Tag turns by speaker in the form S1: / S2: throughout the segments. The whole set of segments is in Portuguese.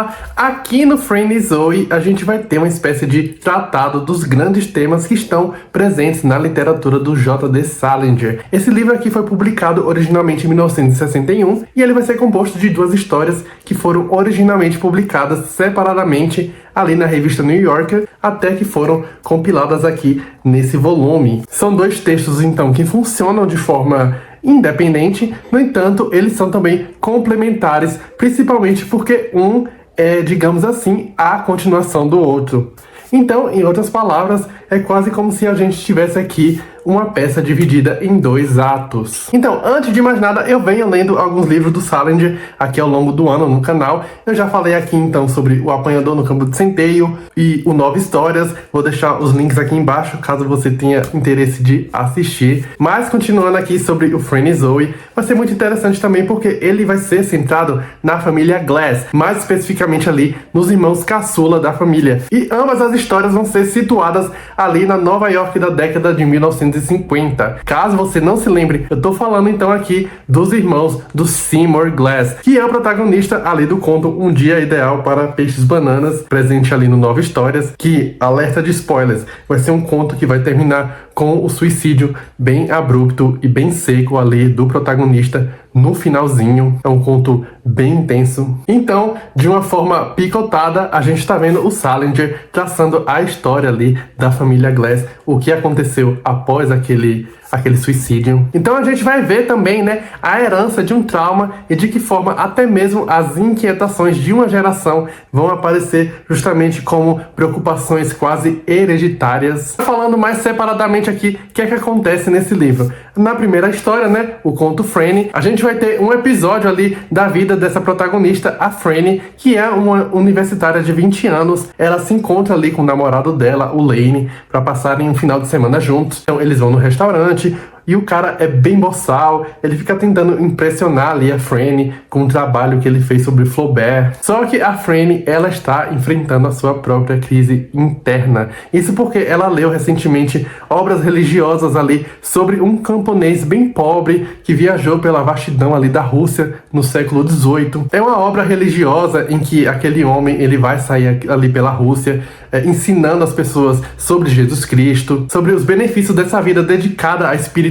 S1: Olá! Aqui no Fran e Zoe a gente vai ter uma espécie de tratado dos grandes temas que estão presentes na literatura do J.D. Salinger. Esse livro aqui foi publicado originalmente em 1961 e ele vai ser composto de duas histórias que foram originalmente publicadas separadamente ali na revista New Yorker, até que foram compiladas aqui nesse volume. São dois textos, então, que funcionam de forma independente, no entanto, eles são também complementares, principalmente porque um é, digamos assim, a continuação do outro. Então, em outras palavras, é quase como se a gente tivesse aqui uma peça dividida em dois atos. Então, antes de mais nada, eu venho lendo alguns livros do Salinger aqui ao longo do ano no canal. Eu já falei aqui, então, sobre O Apanhador no Campo de Centeio e o 9 Histórias. Vou deixar os links aqui embaixo, caso você tenha interesse de assistir. Mas, continuando aqui sobre o Fran e Zoe, vai ser muito interessante também, porque ele vai ser centrado na família Glass, mais especificamente ali nos irmãos caçula da família. E ambas as histórias vão ser situadas ali na Nova York da década de 1950. Caso você não se lembre, eu tô falando então aqui dos irmãos do Seymour Glass, que é o protagonista ali do conto Um Dia Ideal para Peixes Bananas, presente ali no 9 Histórias, que, alerta de spoilers, vai ser um conto que vai terminar com o suicídio bem abrupto e bem seco ali do protagonista no finalzinho. É um conto bem intenso. Então, de uma forma picotada, a gente tá vendo o Salinger traçando a história ali da família Glass, o que aconteceu após aquele suicídio. Então a gente vai ver também, né, a herança de um trauma e de que forma até mesmo as inquietações de uma geração vão aparecer justamente como preocupações quase hereditárias. Falando mais separadamente aqui, o que é que acontece nesse livro? Na primeira história, né, o conto Franny, a gente vai ter um episódio ali da vida dessa protagonista, a Franny, que é uma universitária de 20 anos. Ela se encontra ali com o namorado dela, o Lane, para passarem um final de semana juntos. Então eles vão no restaurante, e o cara é bem boçal, ele fica tentando impressionar ali a Franny com o trabalho que ele fez sobre Flaubert. Só que a Franny, ela está enfrentando a sua própria crise interna. Isso porque ela leu recentemente obras religiosas ali sobre um camponês bem pobre que viajou pela vastidão ali da Rússia no século XVIII. É uma obra religiosa em que aquele homem, ele vai sair ali pela Rússia, ensinando as pessoas sobre Jesus Cristo, sobre os benefícios dessa vida dedicada à espiritualidade.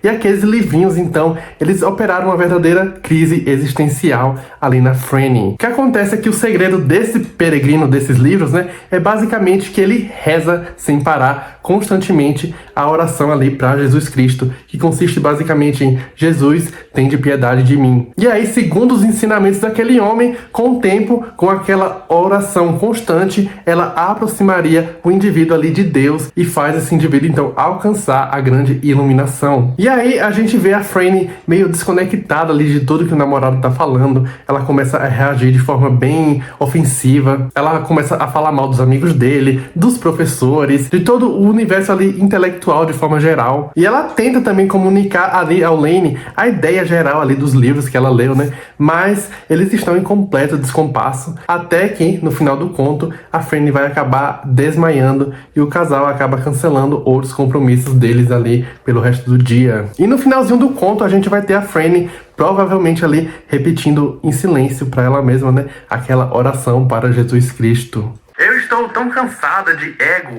S1: E aqueles livrinhos, então, eles operaram uma verdadeira crise existencial ali na Franny. O que acontece é que o segredo desse peregrino desses livros, né, é basicamente que ele reza sem parar constantemente a oração ali para Jesus Cristo, que consiste basicamente em: Jesus, tende piedade de mim. E aí, segundo os ensinamentos daquele homem, com o tempo, com aquela oração constante, ela aproximaria o indivíduo ali de Deus e faz esse indivíduo então alcançar a grande iluminação. E aí a gente vê a Franny meio desconectada ali de tudo que o namorado tá falando. Ela começa a reagir de forma bem ofensiva, ela começa a falar mal dos amigos dele, dos professores, de todo o universo ali intelectual de forma geral. E ela tenta também comunicar ali ao Lane a ideia geral ali dos livros que ela leu, né? Mas eles estão em completo descompasso, até que no final do conto a Franny vai acabar desmaiando e o casal acaba cancelando outros compromissos deles ali pelo resto do dia. E no finalzinho do conto a gente vai ter a Franny provavelmente ali repetindo em silêncio para ela mesma, né, aquela oração para Jesus Cristo. Eu estou tão cansada de ego.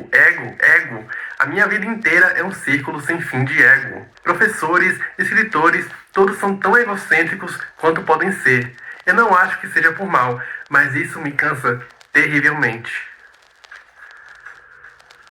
S1: A minha vida inteira é um círculo sem fim de ego. Professores, escritores, todos são tão egocêntricos quanto podem ser. Eu não acho que seja por mal, mas isso me cansa terrivelmente.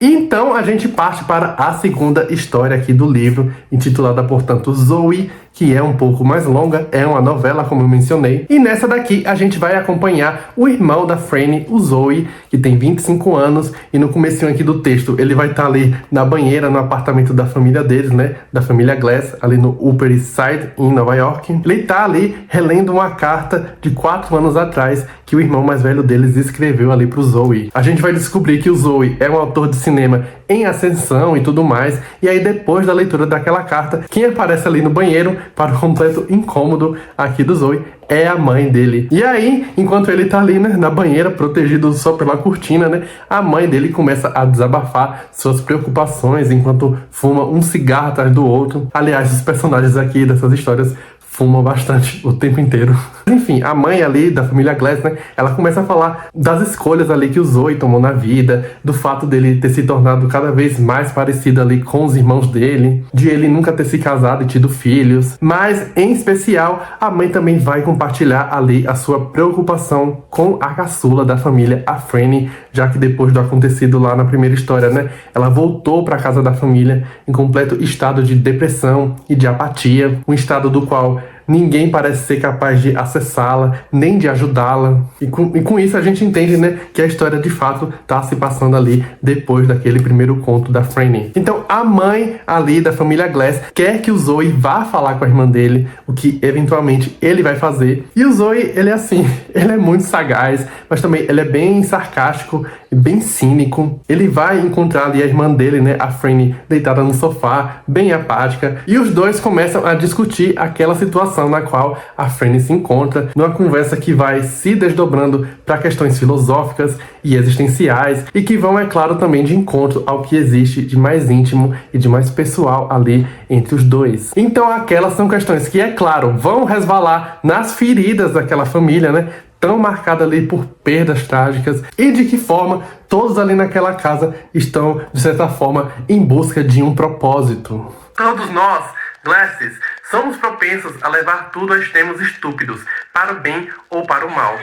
S1: Então a gente parte para a segunda história aqui do livro, intitulada, portanto, Zoe, que é um pouco mais longa, é uma novela, como eu mencionei. E nessa daqui a gente vai acompanhar o irmão da Franny, o Zoe, que tem 25 anos, e no comecinho aqui do texto ele vai estar ali na banheira, no apartamento da família deles, né, da família Glass, ali no Upper East Side, em Nova York. Ele tá ali relendo uma carta de 4 anos atrás, que o irmão mais velho deles escreveu ali pro Zoe. A gente vai descobrir que o Zoe é um autor de cinema em ascensão e tudo mais, e aí depois da leitura daquela carta, quem aparece ali no banheiro, para o completo incômodo aqui do Zoe, é a mãe dele. E aí, enquanto ele tá ali, né, na banheira, protegido só pela cortina, né, a mãe dele começa a desabafar suas preocupações enquanto fuma um cigarro atrás do outro. Aliás, os personagens aqui dessas histórias fuma bastante o tempo inteiro. Enfim, a mãe ali da família Glass, né, ela começa a falar das escolhas ali que o Zoe tomou na vida, do fato dele ter se tornado cada vez mais parecido ali com os irmãos dele, de ele nunca ter se casado e tido filhos, mas em especial a mãe também vai compartilhar ali a sua preocupação com a caçula da família, a Franny, já que depois do acontecido lá na primeira história, né, ela voltou para casa da família em completo estado de depressão e de apatia, um estado do qual ninguém parece ser capaz de acessá-la, nem de ajudá-la. E com isso a gente entende, né, que a história de fato está se passando ali depois daquele primeiro conto da Franny. Então a mãe ali da família Glass quer que o Zoe vá falar com a irmã dele, o que eventualmente ele vai fazer. E o Zoe, ele é assim, ele é muito sagaz, mas também ele é bem sarcástico e bem cínico. Ele vai encontrar ali a irmã dele, né, a Franny, deitada no sofá, bem apática, e os dois começam a discutir aquela situação na qual a Franny se encontra, numa conversa que vai se desdobrando para questões filosóficas e existenciais, e que vão, é claro, também de encontro ao que existe de mais íntimo e de mais pessoal ali entre os dois. Então aquelas são questões que, é claro, vão resvalar nas feridas daquela família, né, tão marcada ali por perdas trágicas, e de que forma todos ali naquela casa estão, de certa forma, em busca de um propósito. Todos nós, Glasses, somos propensos a levar tudo a extremos estúpidos, para o bem ou para o mal.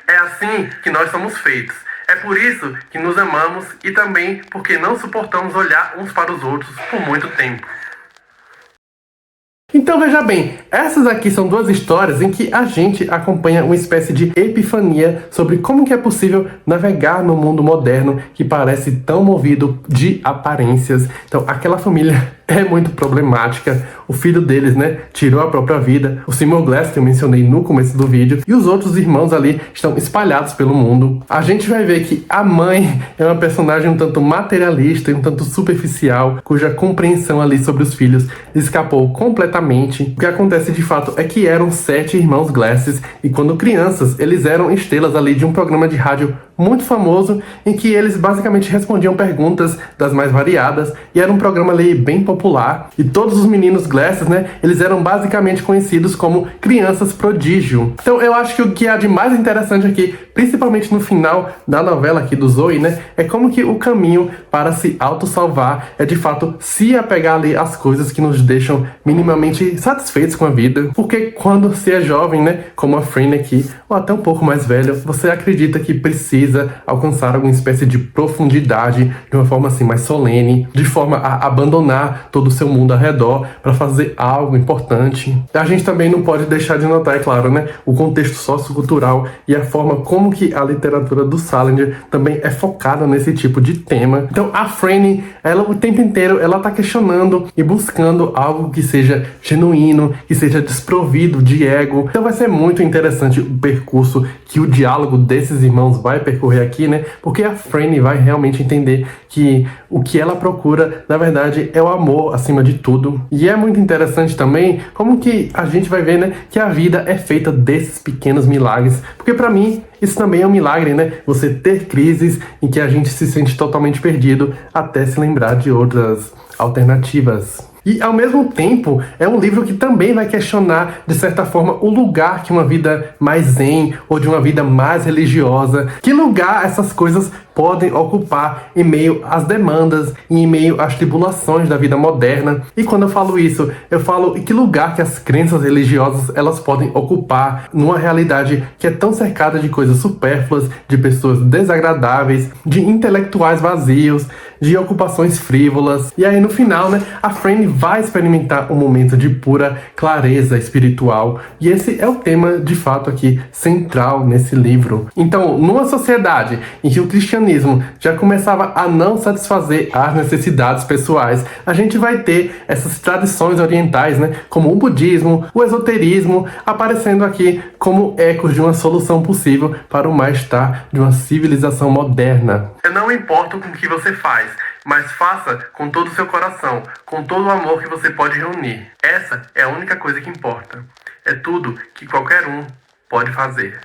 S1: É assim que nós somos feitos. É por isso que nos amamos e também porque não suportamos olhar uns para os outros por muito tempo. Então veja bem, essas aqui são duas histórias em que a gente acompanha uma espécie de epifania sobre como que é possível navegar no mundo moderno que parece tão movido de aparências. Então aquela família é muito problemática, o filho deles, né, tirou a própria vida, o Seymour Glass, que eu mencionei no começo do vídeo, e os outros irmãos ali estão espalhados pelo mundo. A gente vai ver que a mãe é uma personagem um tanto materialista e um tanto superficial, cuja compreensão ali sobre os filhos escapou completamente. O que acontece de fato é que eram 7 irmãos Glasses, e quando crianças, eles eram estrelas ali de um programa de rádio muito famoso, em que eles basicamente respondiam perguntas das mais variadas, e era um programa ali bem popular, e todos os meninos Glasses, né, eles eram basicamente conhecidos como crianças prodígio. Então eu acho que o que há de mais interessante aqui, principalmente no final da novela aqui do Zoe, né, é como que o caminho para se autossalvar é de fato se apegar ali às coisas que nos deixam minimamente satisfeitos com a vida, porque quando se é jovem, né, como a Franny aqui, ou até um pouco mais velho, você acredita que precisa alcançar alguma espécie de profundidade de uma forma assim mais solene, de forma a abandonar todo o seu mundo ao redor para fazer algo importante. A gente também não pode deixar de notar, é claro, né, o contexto sociocultural e a forma como que a literatura do Salinger também é focada nesse tipo de tema. Então a Franny, ela o tempo inteiro, ela tá questionando e buscando algo que seja genuíno, que seja desprovido de ego. Então vai ser muito interessante o percurso que o diálogo desses irmãos vai percorrer aqui, né? Porque a Franny vai realmente entender que o que ela procura, na verdade, é o amor acima de tudo. E é muito interessante também como que a gente vai ver, né, que a vida é feita desses pequenos milagres. Porque pra mim, isso também é um milagre, né? Você ter crises em que a gente se sente totalmente perdido até se lembrar de outras alternativas. E, ao mesmo tempo, é um livro que também vai questionar, de certa forma, o lugar que uma vida mais zen ou de uma vida mais religiosa, que lugar essas coisas podem ocupar em meio às demandas e em meio às tribulações da vida moderna. E quando eu falo isso, eu falo em que lugar que as crenças religiosas elas podem ocupar numa realidade que é tão cercada de coisas supérfluas, de pessoas desagradáveis, de intelectuais vazios, de ocupações frívolas. E aí no final, né, a Franny vai experimentar um momento de pura clareza espiritual. E esse é o tema, de fato, aqui central nesse livro. Então, numa sociedade em que o cristianismo já começava a não satisfazer as necessidades pessoais, a gente vai ter essas tradições orientais, né, como o budismo, o esoterismo, aparecendo aqui como ecos de uma solução possível para o mal-estar de uma civilização moderna. Eu não importo com o que você faz, mas faça com todo o seu coração, com todo o amor que você pode reunir. Essa é a única coisa que importa. É tudo que qualquer um pode fazer.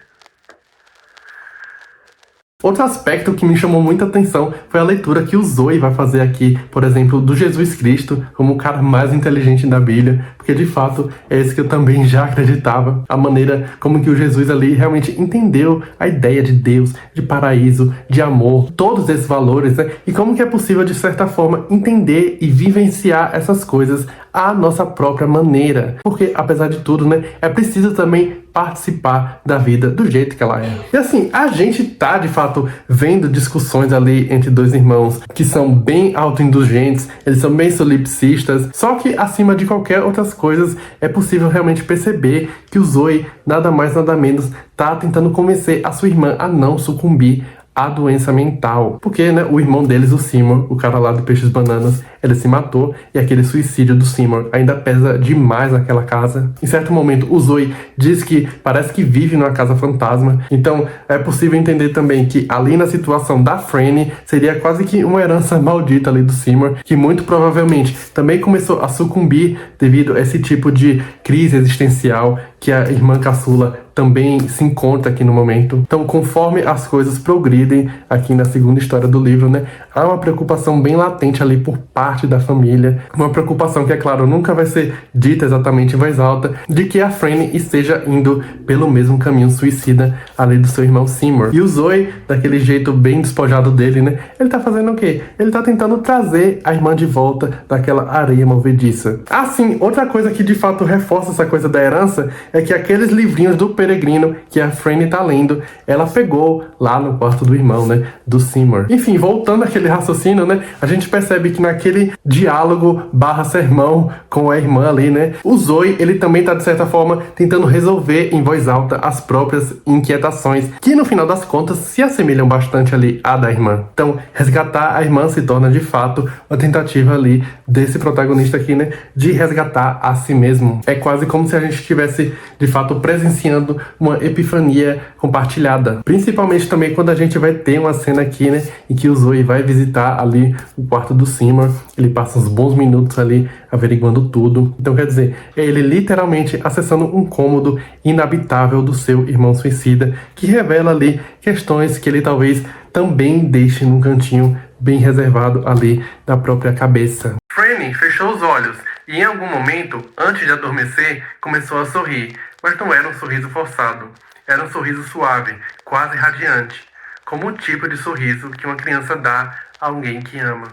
S1: Outro aspecto que me chamou muita atenção foi a leitura que o Zoe vai fazer aqui, por exemplo, do Jesus Cristo como o cara mais inteligente da Bíblia, porque de fato é isso que eu também já acreditava, a maneira como que o Jesus ali realmente entendeu a ideia de Deus, de paraíso, de amor, todos esses valores, né? E como que é possível, de certa forma, entender e vivenciar essas coisas à nossa própria maneira. Porque, apesar de tudo, né, é preciso também participar da vida do jeito que ela é. E assim, a gente tá, de fato, vendo discussões ali entre dois irmãos que são bem autoindulgentes, eles são bem solipsistas, só que, acima de qualquer outras coisas, é possível realmente perceber que o Zoe, nada mais, nada menos, tá tentando convencer a sua irmã a não sucumbir à doença mental. Porque, né, o irmão deles, o Seymour, o cara lá do Peixes Bananas, ele se matou, e aquele suicídio do Seymour ainda pesa demais naquela casa. Em certo momento, o Zoe diz que parece que vive numa casa fantasma. Então, é possível entender também que, ali na situação da Franny, seria quase que uma herança maldita ali do Seymour, que muito provavelmente também começou a sucumbir devido a esse tipo de crise existencial que a irmã caçula também se encontra aqui no momento. Então, conforme as coisas progridem aqui na segunda história do livro, né, há uma preocupação bem latente ali por parte da família, uma preocupação que, é claro, nunca vai ser dita exatamente em voz alta, de que a Franny esteja indo pelo mesmo caminho suicida ali do seu irmão Seymour. E o Zoe, daquele jeito bem despojado dele, né, ele tá fazendo o quê? Ele tá tentando trazer a irmã de volta daquela areia movediça. Assim, outra coisa que de fato reforça essa coisa da herança é que aqueles livrinhos do Peregrino que a Franny tá lendo, ela pegou lá no quarto do irmão, né, do Seymour. Enfim, voltando àquele raciocínio, né, a gente percebe que naquele diálogo barra sermão com a irmã ali, né, o Zoe, ele também tá, de certa forma, tentando resolver em voz alta as próprias inquietações, que no final das contas se assemelham bastante ali à da irmã. Então, resgatar a irmã se torna, de fato, uma tentativa ali desse protagonista aqui, né, de resgatar a si mesmo. É quase como se a gente estivesse, de fato, presenciando uma epifania compartilhada. Principalmente também quando a gente vai ter uma cena aqui, né, em que o Zoe vai visitar ali o quarto do Seymour. Ele passa uns bons minutos ali averiguando tudo. Então, quer dizer, é ele literalmente acessando um cômodo inabitável do seu irmão suicida, que revela ali questões que ele talvez também deixe num cantinho bem reservado ali da própria cabeça. Franny fechou os olhos e em algum momento, antes de adormecer, começou a sorrir, mas não era um sorriso forçado. Era um sorriso suave, quase radiante, como o tipo de sorriso que uma criança dá a alguém que ama.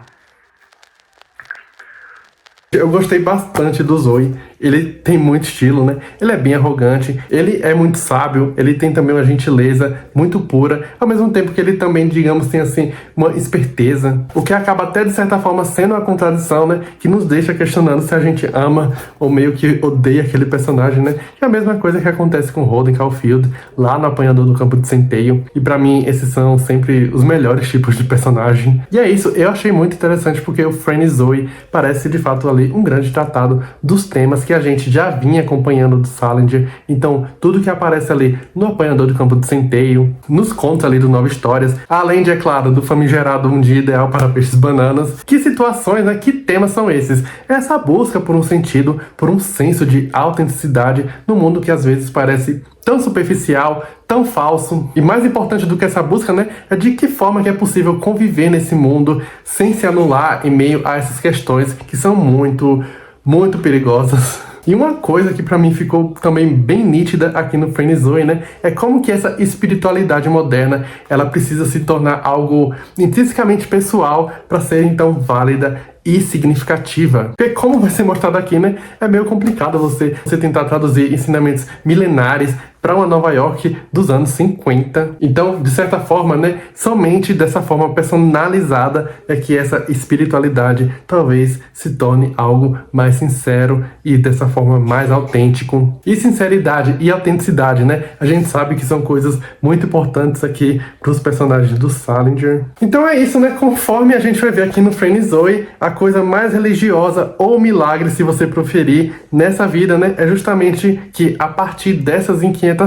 S1: Eu gostei bastante do Zoe. Ele tem muito estilo, né? Ele é bem arrogante, ele é muito sábio, ele tem também uma gentileza muito pura, ao mesmo tempo que ele também, digamos, tem assim, uma esperteza, o que acaba até, de certa forma, sendo uma contradição, né? Que nos deixa questionando se a gente ama ou meio que odeia aquele personagem, né? Que é a mesma coisa que acontece com Holden Caulfield, lá no Apanhador do Campo de Centeio, e pra mim, esses são sempre os melhores tipos de personagem. E é isso, eu achei muito interessante porque o Franny Zoe parece, de fato, ali um grande tratado dos temas que a gente já vinha acompanhando do Salinger. Então, tudo que aparece ali no Apanhador do Campo de Centeio, nos contos ali do Nova Histórias, além de, é claro, do famigerado Um Dia Ideal para Peixes Bananas. Que situações, né? Que temas são esses? Essa busca por um sentido, por um senso de autenticidade no mundo que às vezes parece tão superficial, tão falso. E mais importante do que essa busca, né, é de que forma que é possível conviver nesse mundo sem se anular em meio a essas questões que são muito perigosas. E uma coisa que pra mim ficou também bem nítida aqui no Franny Zoe, né, é como que essa espiritualidade moderna, ela precisa se tornar algo intrinsecamente pessoal para ser então válida e significativa. Porque como vai ser mostrado aqui, né, é meio complicado você tentar traduzir ensinamentos milenares para uma Nova York dos anos 50. Então, de certa forma, né, somente dessa forma personalizada é que essa espiritualidade talvez se torne algo mais sincero e dessa forma mais autêntico. E sinceridade e autenticidade, né, a gente sabe que são coisas muito importantes aqui para os personagens do Salinger. Então é isso, né, conforme a gente vai ver aqui no Franny Zoe, a coisa mais religiosa ou milagre, se você preferir, nessa vida, né, é justamente que a partir dessas inquietações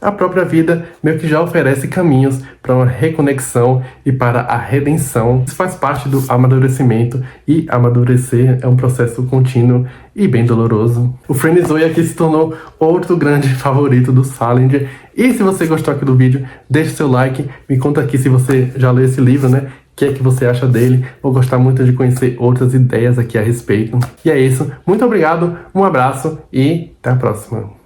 S1: a própria vida meio que já oferece caminhos para uma reconexão e para a redenção. Isso faz parte do amadurecimento, e amadurecer é um processo contínuo e bem doloroso. O Friend Zoe aqui se tornou outro grande favorito do Salinger. E se você gostou aqui do vídeo, deixe seu like, me conta aqui se você já leu esse livro, né? O que é que você acha dele? Vou gostar muito de conhecer outras ideias aqui a respeito. E é isso. Muito obrigado, um abraço e até a próxima.